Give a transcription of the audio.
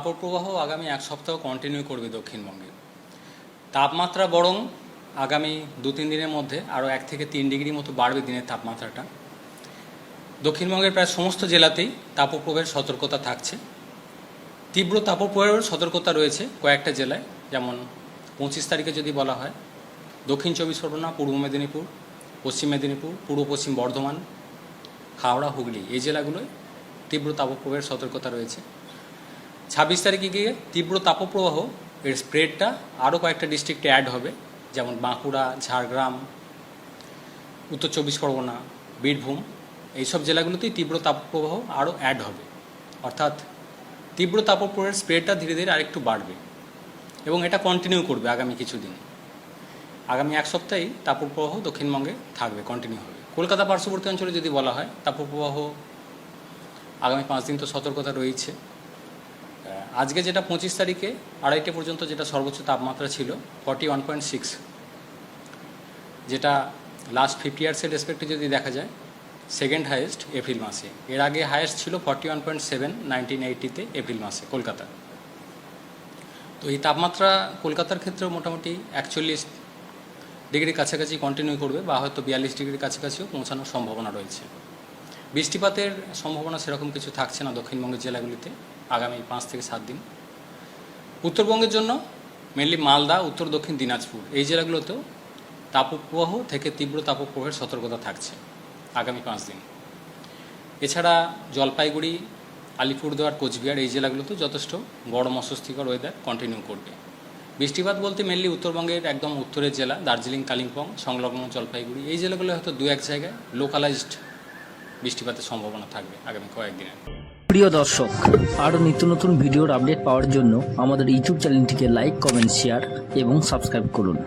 তাপপ্রবাহ আগামী এক সপ্তাহ কন্টিনিউ করবে দক্ষিণবঙ্গে। তাপমাত্রা বরং আগামী 2-3 দিনের মধ্যে আরও 1 থেকে 3 ডিগ্রি মতো বাড়বে দিনের তাপমাত্রাটা। দক্ষিণবঙ্গের প্রায় সমস্ত জেলাতেই তাপপ্রবাহের সতর্কতা থাকছে। তীব্র তাপপ্রবাহের সতর্কতা রয়েছে কয়েকটা জেলায়, যেমন 25 তারিখে যদি বলা হয়, দক্ষিণ 24 পরগনা, পূর্ব মেদিনীপুর, পশ্চিম মেদিনীপুর, পূর্ব পশ্চিম বর্ধমান, হাওড়া, হুগলি, এই জেলাগুলোয় তীব্র তাপপ্রবাহের সতর্কতা রয়েছে। 26 তারিখে গিয়ে তীব্র তাপপ্রবাহ এর স্প্রেডটা আরও কয়েকটা ডিস্ট্রিক্টে অ্যাড হবে, যেমন বাঁকুড়া, ঝাড়গ্রাম, উত্তর 24 পরগনা, বীরভূম, এইসব জেলাগুলোতেই তীব্র তাপপ্রবাহ আরও অ্যাড হবে। অর্থাৎ তীব্র তাপপ্রবাহের স্প্রেডটা ধীরে ধীরে আরেকটু বাড়বে এবং এটা কন্টিনিউ করবে আগামী কিছুদিন। আগামী এক সপ্তাহেই তাপপ্রবাহ দক্ষিণবঙ্গে থাকবে, কন্টিনিউ হবে। কলকাতা পার্শ্ববর্তী অঞ্চলে যদি বলা হয়, তাপপ্রবাহ আগামী 5 দিন তো সতর্কতা রয়েছে। আজকে যেটা 25 তারিখে 2:30 পর্যন্ত যেটা সর্বোচ্চ তাপমাত্রা ছিল 41.6, যেটা লাস্ট 50 ইয়ার্সের রেসপেক্টে যদি দেখা যায় সেকেন্ড হাইয়েস্ট এপ্রিল মাসে। এর আগে হাইয়েস্ট ছিল 41.7 1980-তে এপ্রিল মাসে কলকাতা। তো এই তাপমাত্রা কলকাতার ক্ষেত্রেও মোটামুটি 41 ডিগ্রির কাছাকাছি কন্টিনিউ করবে, বা হয়তো 42 ডিগ্রির কাছাকাছিও পৌঁছানোর সম্ভাবনা রয়েছে। বৃষ্টিপাতের সম্ভাবনা সেরকম কিছু থাকছে না দক্ষিণবঙ্গের জেলাগুলিতে আগামী 5 থেকে 7 দিন। উত্তরবঙ্গের জন্য মেনলি মালদা, উত্তর দক্ষিণ দিনাজপুর, এই জেলাগুলোতেও তাপপ্রবাহ থেকে তীব্র তাপপ্রবাহের সতর্কতা থাকছে আগামী 5 দিন। এছাড়া জলপাইগুড়ি, আলিপুরদুয়ার, কোচবিহার, এই জেলাগুলোতেও যথেষ্ট গরম অস্বস্তিকর ওয়েদার কন্টিনিউ করবে। বৃষ্টিপাত বলতে মেনলি উত্তরবঙ্গের একদম উত্তরের জেলা দার্জিলিং, কালিম্পং, সংলগ্ন জলপাইগুড়ি, এই জেলাগুলো হয়তো 2-1 জায়গায় লোকালাইজড বৃষ্টিপাতের সম্ভাবনা থাকবে আগামী কয়েকদিনের। প্রিয় দর্শক, আরও নিত্য নতুন ভিডিওর আপডেট পাওয়ার জন্য আমাদের ইউটিউব চ্যানেলটিকে লাইক, কমেন্ট, শেয়ার এবং সাবস্ক্রাইব করুন।